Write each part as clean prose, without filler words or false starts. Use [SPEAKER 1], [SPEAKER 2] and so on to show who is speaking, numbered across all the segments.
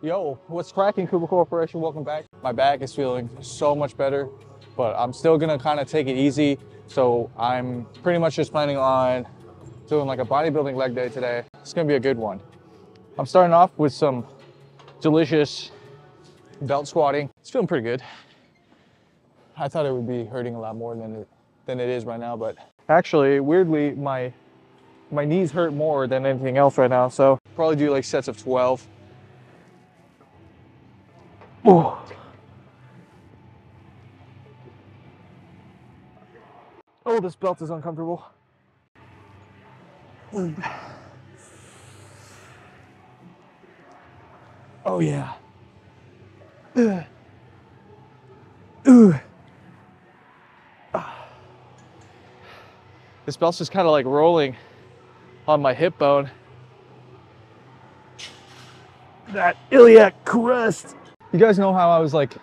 [SPEAKER 1] Yo, what's cracking, Cooper Corporation? Welcome back. My back is feeling so much better, but I'm still gonna kind of take it easy. So I'm pretty much just planning on doing like a bodybuilding leg day today. It's gonna be a good one. I'm starting off with some delicious belt squatting. It's feeling pretty good. I thought it would be hurting a lot more than it is right now, but actually, weirdly, my knees hurt more than anything else right now. So probably do like sets of 12. Ooh. Oh, this belt is uncomfortable. Oh yeah. Ugh. Ooh. This belt's just kind of like rolling on my hip bone. That iliac crest. You guys know how I was like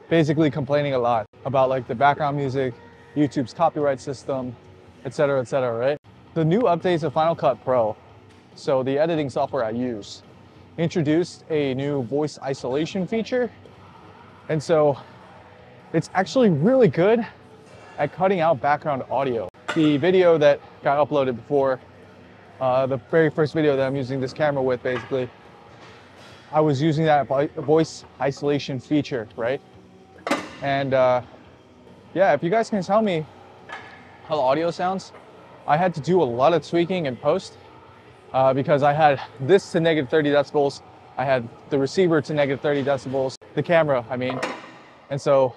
[SPEAKER 1] basically complaining a lot about like the background music, YouTube's copyright system, etc., right? The new updates of Final Cut Pro, so the editing software I use, introduced a new voice isolation feature. And so it's actually really good at cutting out background audio. The video that got uploaded before, the very first video that I'm using this camera with, basically, I was using that voice isolation feature, right? And yeah, if you guys can tell me how the audio sounds, I had to do a lot of tweaking in post because I had this to negative 30 decibels. I had the receiver to negative 30 decibels, the camera, I mean. And so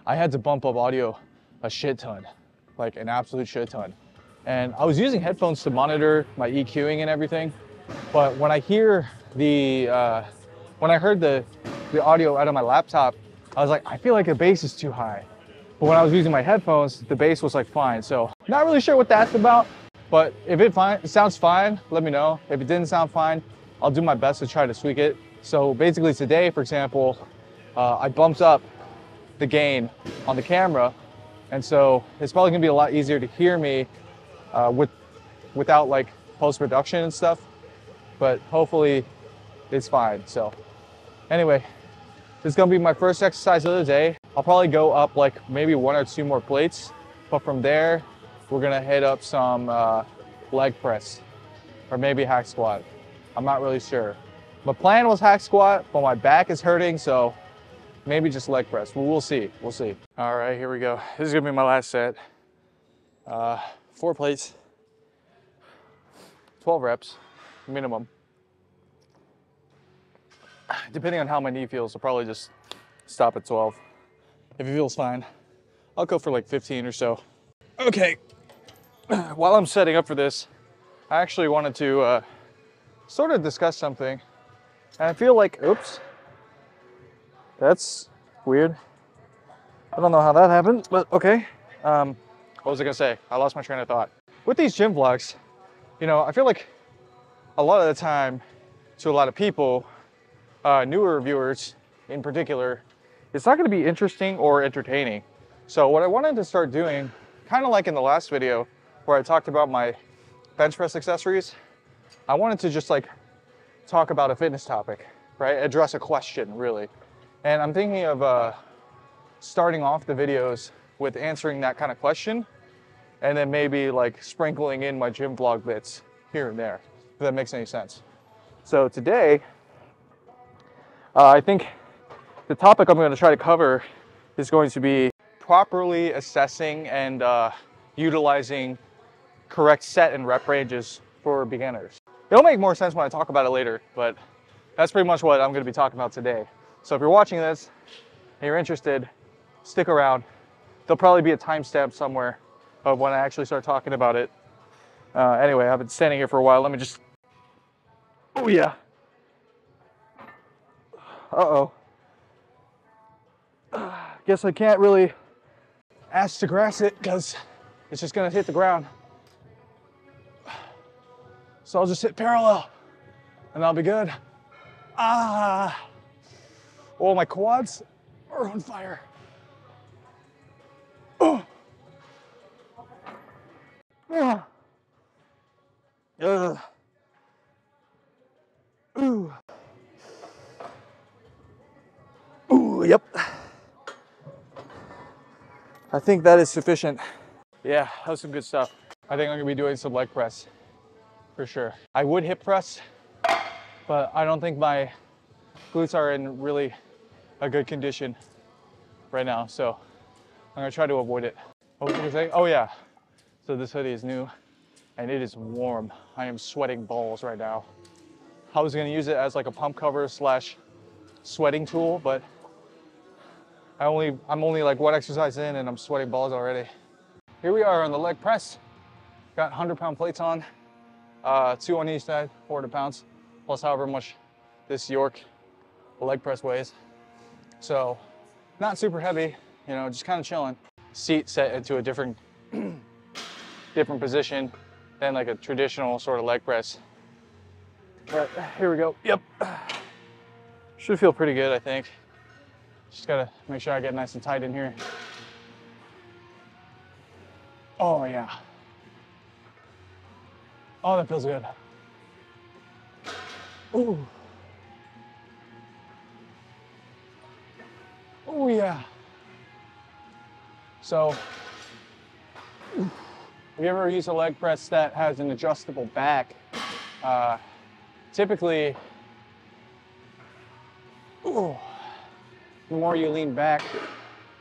[SPEAKER 1] I had to bump up audio a shit ton, like an absolute shit ton. And I was using headphones to monitor my EQing and everything. But when I hear when I heard the audio out of my laptop, I was like, I feel like the bass is too high. But when I was using my headphones, the bass was like fine. So not really sure what that's about, but if it sounds fine, let me know. If it didn't sound fine, I'll do my best to try to tweak it. So basically today, for example, I bumped up the gain on the camera. And so it's probably gonna be a lot easier to hear me without like post-production and stuff, but hopefully it's fine. So anyway, this is gonna be my first exercise of the day. I'll probably go up like maybe 1 or 2 more plates, but from there, we're gonna hit up some leg press or maybe hack squat. I'm not really sure. My plan was hack squat, but my back is hurting, so maybe just leg press. Well, we'll see. All right, here we go. This is gonna be my last set. 4 plates, 12 reps, minimum. Depending on how my knee feels, I'll probably just stop at 12. If it feels fine, I'll go for like 15 or so. Okay, while I'm setting up for this, I actually wanted to sort of discuss something. And I feel like, oops, that's weird. I don't know how that happened, but okay. What was I gonna say? I lost my train of thought. With these gym vlogs, you know, I feel like a lot of the time, to a lot of people, newer viewers in particular, it's not gonna be interesting or entertaining. So what I wanted to start doing, kind of like in the last video where I talked about my bench press accessories, I wanted to just like talk about a fitness topic, right? Address a question, really. And I'm thinking of starting off the videos with answering that kind of question, and then maybe like sprinkling in my gym vlog bits here and there, if that makes any sense. So today, I think the topic I'm going to try to cover is going to be properly assessing and utilizing correct set and rep ranges for beginners. It'll make more sense when I talk about it later, but that's pretty much what I'm going to be talking about today. So if you're watching this and you're interested, stick around. There'll probably be a timestamp somewhere of when I actually start talking about it. Anyway, I've been standing here for a while. Let me just, oh yeah. Uh-oh. Guess I can't really ask to grass it because it's just gonna hit the ground. So I'll just hit parallel and I'll be good. Ah. Oh, my quads are on fire. Oh. Yeah. Ugh. Ooh. Ooh, yep. I think that is sufficient. Yeah, that was some good stuff. I think I'm gonna be doing some leg press for sure. I would hip press, but I don't think my glutes are in really a good condition right now, so I'm gonna try to avoid it. What was I gonna say? Oh yeah, so this hoodie is new and it is warm. I am sweating balls right now. I was gonna use it as like a pump cover slash sweating tool, but I'm only like one exercise in and I'm sweating balls already. Here we are on the leg press. Got 100-pound plates on, 2 on each side, 400 pounds, plus however much this York leg press weighs. So not super heavy, you know, just kind of chilling. Seat set into a different position than like a traditional sort of leg press. But here we go. Yep. Should feel pretty good, I think. Just gotta make sure I get nice and tight in here. Oh yeah. Oh, that feels good. Ooh. Oh yeah. So, have you ever used a leg press that has an adjustable back? Typically, the more you lean back,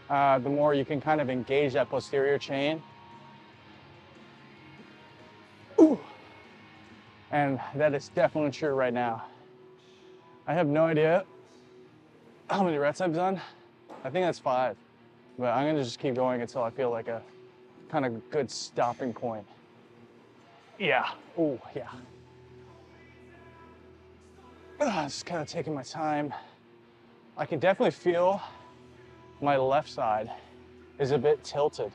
[SPEAKER 1] the more you can kind of engage that posterior chain. And that is definitely true right now. I have no idea how many reps I've done. I think that's 5, but I'm gonna just keep going until I feel like a kind of good stopping point. Yeah, oh yeah. Just kind of taking my time. I can definitely feel my left side is a bit tilted.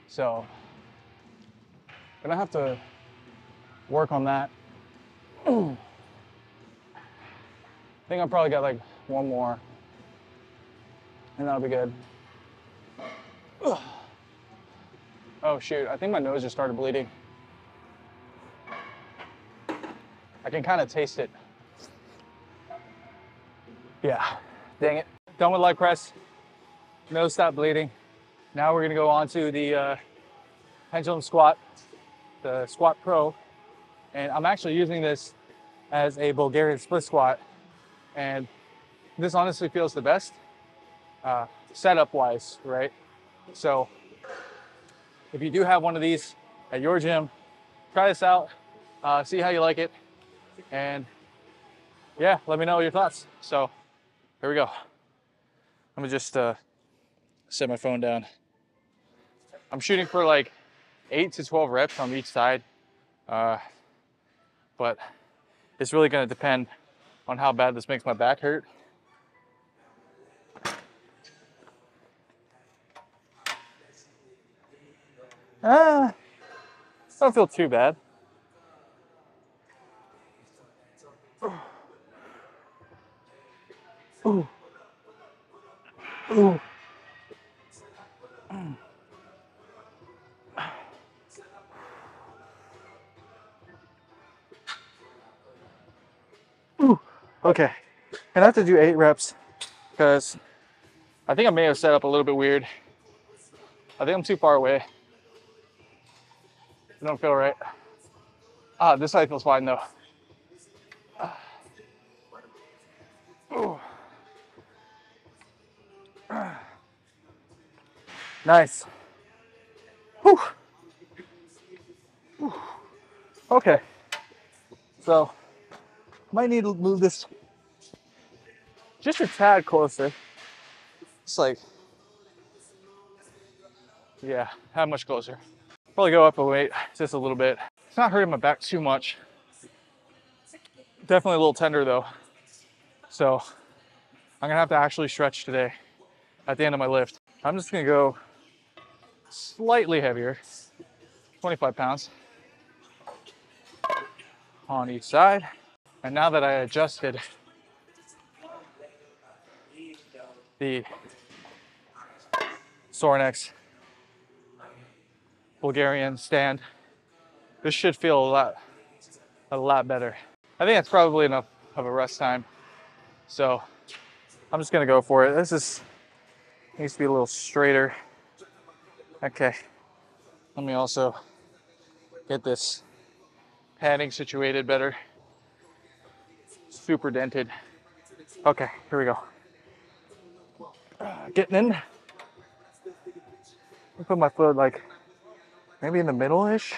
[SPEAKER 1] So I'm gonna have to work on that. I think I probably got like one more and that'll be good. Oh shoot, I think my nose just started bleeding. I can kind of taste it. Yeah, dang it. Done with leg press, nose stopped bleeding. Now we're gonna go on to the pendulum squat, the Squat Pro. And I'm actually using this as a Bulgarian split squat. And this honestly feels the best, setup wise, right? So if you do have one of these at your gym, try this out, see how you like it. And yeah, let me know your thoughts. So here we go. Let me just set my phone down. I'm shooting for like 8 to 12 reps on each side. But it's really gonna depend on how bad this makes my back hurt. Don't feel too bad. Ooh. Ooh. Ooh. Okay, and I have to do 8 reps because I think I may have set up a little bit weird. I think I'm too far away. I don't feel right. This side feels fine though. Ooh. Nice. Whew. Whew. Okay, so might need to move this just a tad closer. It's like, yeah, how much closer? Probably go up a weight just a little bit. It's not hurting my back too much. Definitely a little tender though. So I'm gonna have to actually stretch today at the end of my lift. I'm just gonna go slightly heavier, 25 pounds on each side. And now that I adjusted the Sorinex Bulgarian stand, this should feel a lot better. I think that's probably enough of a rest time. So I'm just gonna go for it. Needs to be a little straighter. Okay. Let me also get this padding situated better. Super dented. Okay, here we go. Getting in. I put my foot like maybe in the middle-ish.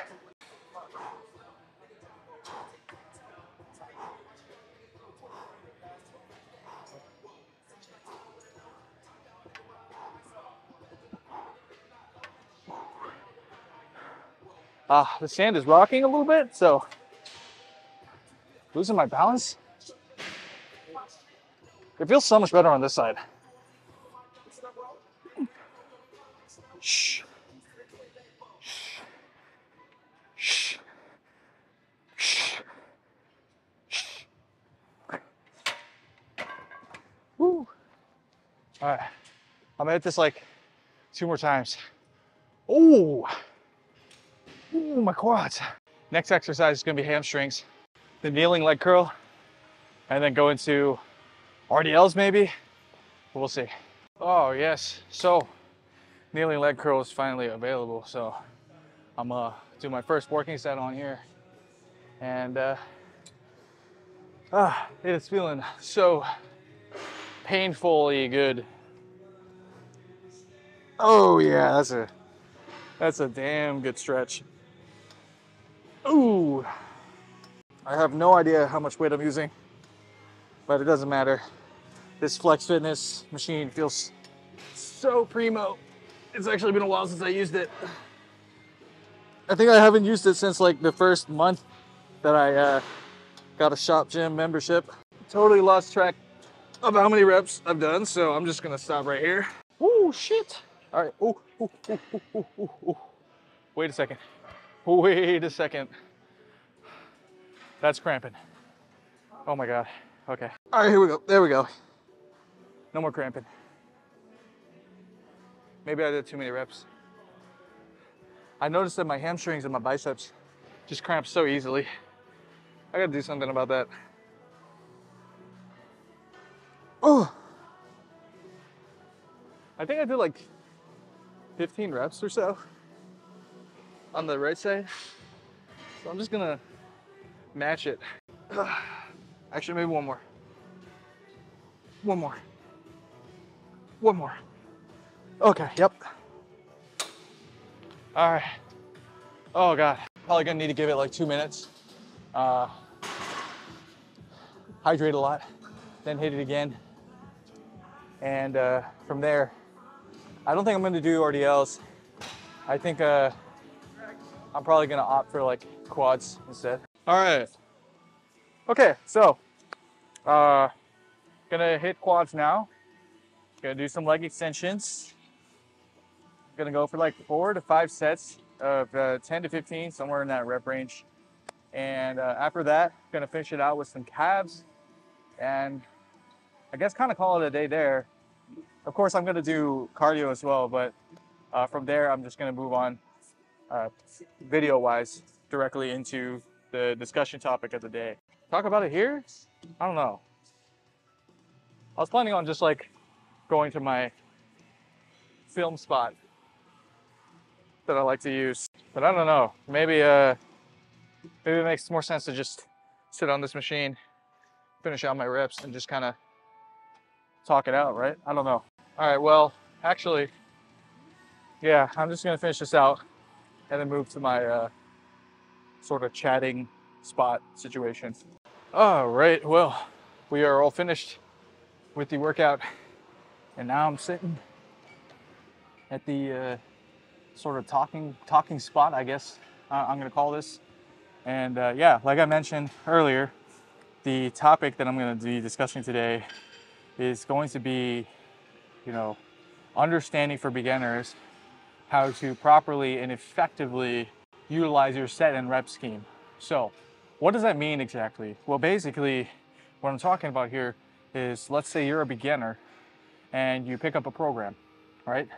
[SPEAKER 1] The sand is rocking a little bit, so losing my balance. It feels so much better on this side. Shh. Shh. Shh. Shh. Woo. All right. I'm gonna hit this like 2 more times. Ooh. Ooh, my quads. Next exercise is gonna be hamstrings, the kneeling leg curl, and then go into RDLs maybe. We'll see. Oh yes, so kneeling leg curl is finally available. So I'm gonna do my first working set on here. And it is feeling so painfully good. Oh yeah, that's a damn good stretch. Ooh, I have no idea how much weight I'm using, but it doesn't matter. This Flex Fitness machine feels so primo. It's actually been a while since I used it. I think I haven't used it since like the first month that I got a shop gym membership. Totally lost track of how many reps I've done, so I'm just gonna stop right here. Ooh, shit. All right, ooh, ooh, ooh, ooh, ooh, ooh, ooh. Wait a second. Wait a second. That's cramping. Oh my God, okay. All right, here we go, there we go. No more cramping. Maybe I did too many reps. I noticed that my hamstrings and my biceps just cramp so easily. I gotta do something about that. Oh, I think I did like 15 reps or so on the right side. So I'm just gonna match it. Actually, maybe one more. One more. One more. Okay, yep. All right. Oh God, probably gonna need to give it like 2 minutes. Hydrate a lot, then hit it again. And from there, I don't think I'm gonna do RDLs. I think I'm probably gonna opt for like quads instead. All right. Okay, so gonna hit quads now. Gonna do some leg extensions. Gonna go for like 4 to 5 sets of 10 to 15, somewhere in that rep range. And after that, gonna finish it out with some calves, and I guess kind of call it a day there. Of course, I'm gonna do cardio as well, but from there, I'm just gonna move on video-wise directly into the discussion topic of the day. Talk about it here? I don't know. I was planning on just like going to my film spot that I like to use, but I don't know. Maybe maybe it makes more sense to just sit on this machine, finish out my reps, and just kind of talk it out, right? I don't know. All right, well, actually, yeah, I'm just gonna finish this out and then move to my sort of chatting spot situation. All right, well, we are all finished with the workout, and now I'm sitting at the sort of talking spot, I guess I'm gonna call this. And yeah, like I mentioned earlier, the topic that I'm gonna be discussing today is going to be, you know, understanding for beginners how to properly and effectively utilize your set and rep scheme. So what does that mean exactly? Well, basically what I'm talking about here is, let's say you're a beginner and you pick up a program, right?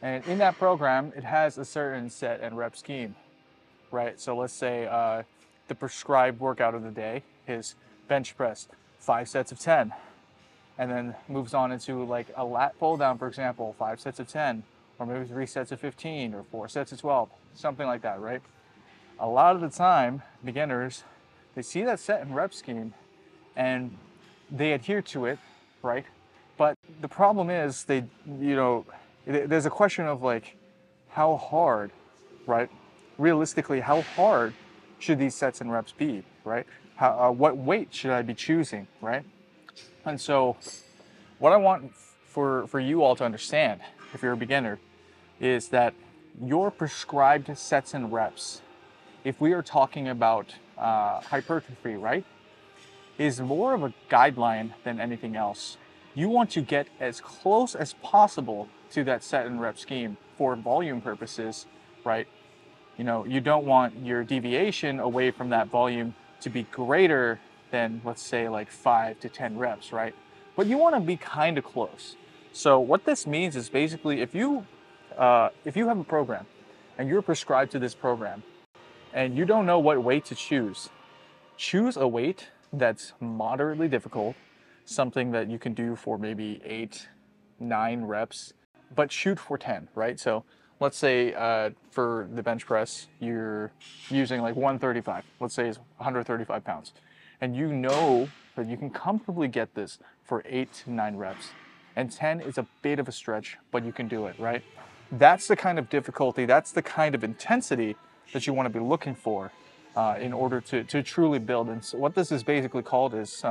[SPEAKER 1] And in that program, it has a certain set and rep scheme, right? So let's say the prescribed workout of the day is bench press, 5 sets of 10. and then moves on into like a lat pull down, for example, 5 sets of 10, or maybe 3 sets of 15, or 4 sets of 12, something like that, right? A lot of the time, beginners, they see that set and rep scheme and they adhere to it, right? But the problem is there's a question of like, how hard, right? Realistically, how hard should these sets and reps be, right? What weight should I be choosing, right? And so what I want for you all to understand, if you're a beginner, is that your prescribed sets and reps, if we are talking about hypertrophy, right, is more of a guideline than anything else. You want to get as close as possible to that set and rep scheme for volume purposes, right? You don't want your deviation away from that volume to be greater than, let's say, like 5 to 10 reps, right? But you want to be kind of close. So what this means is basically if you have a program and you're prescribed to this program and you don't know what weight to choose a weight that's moderately difficult, something that you can do for maybe 8, 9 reps, but shoot for 10, right? So let's say for the bench press, you're using like 135, let's say it's 135 pounds. And you know that you can comfortably get this for 8 to 9 reps. And 10 is a bit of a stretch, but you can do it, right? That's the kind of difficulty, that's the kind of intensity that you want to be looking for in order to truly build. And so what this is basically called is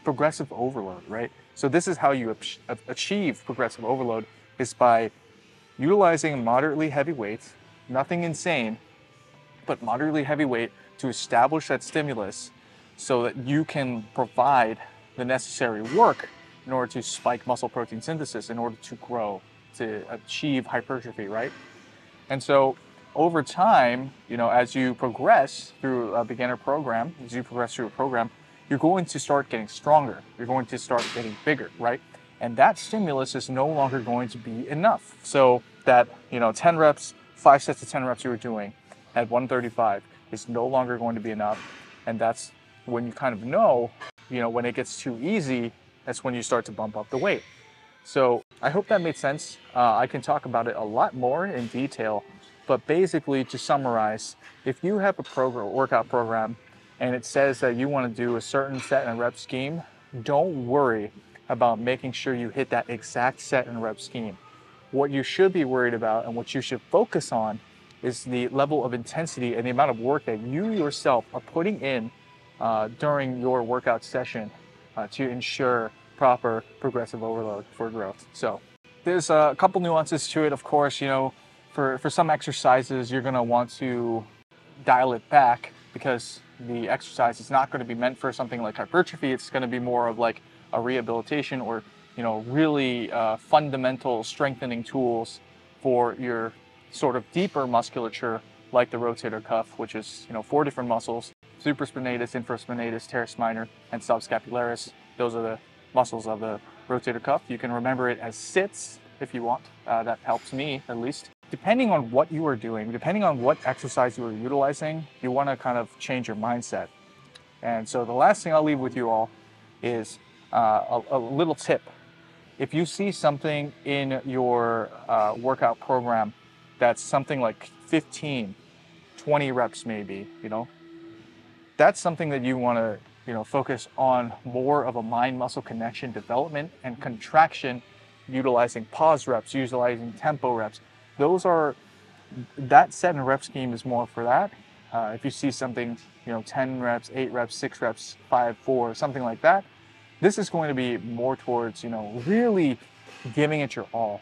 [SPEAKER 1] progressive overload, right? So this is how you achieve progressive overload, is by utilizing moderately heavy weights, nothing insane, but moderately heavy weight to establish that stimulus so that you can provide the necessary work in order to spike muscle protein synthesis, in order to grow, to achieve hypertrophy, right? And so over time, as you progress through a beginner program, you're going to start getting stronger. You're going to start getting bigger, right? And that stimulus is no longer going to be enough. So that, 10 reps, 5 sets of 10 reps you were doing at 135 is no longer going to be enough. And that's when you kind of know, when it gets too easy, that's when you start to bump up the weight. So I hope that made sense. I can talk about it a lot more in detail, but basically to summarize, if you have a workout program and it says that you want to do a certain set and rep scheme, don't worry about making sure you hit that exact set and rep scheme. What you should be worried about and what you should focus on is the level of intensity and the amount of work that you yourself are putting in during your workout session to ensure proper progressive overload for growth. So there's a couple nuances to it, of course. For some exercises, you're going to want to dial it back because the exercise is not going to be meant for something like hypertrophy. It's going to be more of like a rehabilitation or, really fundamental strengthening tools for your sort of deeper musculature, like the rotator cuff, which is, 4 different muscles: supraspinatus, infraspinatus, teres minor, and subscapularis. Those are the muscles of the rotator cuff. You can remember it as sits if you want. That helps me, at least. Depending on what you are doing, depending on what exercise you are utilizing, you want to kind of change your mindset. And so the last thing I'll leave with you all is a little tip. If you see something in your workout program that's something like 15, 20 reps maybe, that's something that you want to focus on more of a mind-muscle connection development and contraction, utilizing pause reps, utilizing tempo reps. That set and rep scheme is more for that. If you see something, 10 reps, 8 reps, 6 reps, 5, 4, something like that, this is going to be more towards, really giving it your all.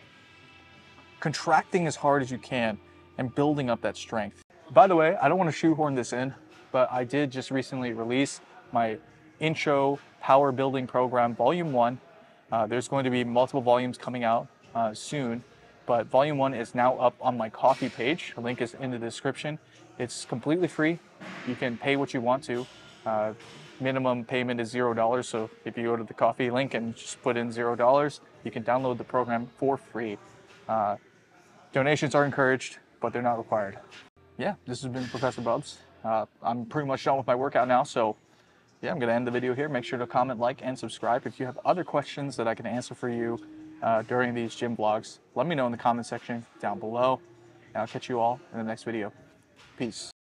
[SPEAKER 1] Contracting as hard as you can and building up that strength. By the way, I don't want to shoehorn this in, but I did just recently release my intro power building program, volume 1. There's going to be multiple volumes coming out soon, but volume 1 is now up on my Ko-fi page. The link is in the description. It's completely free. You can pay what you want to. Minimum payment is $0. So if you go to the Ko-fi link and just put in $0, you can download the program for free. Donations are encouraged, but they're not required. Yeah, this has been Professor Bubs. I'm pretty much done with my workout now, so yeah, I'm going to end the video here. Make sure to comment, like, and subscribe. If you have other questions that I can answer for you during these gym vlogs, let me know in the comment section down below. And I'll catch you all in the next video. Peace.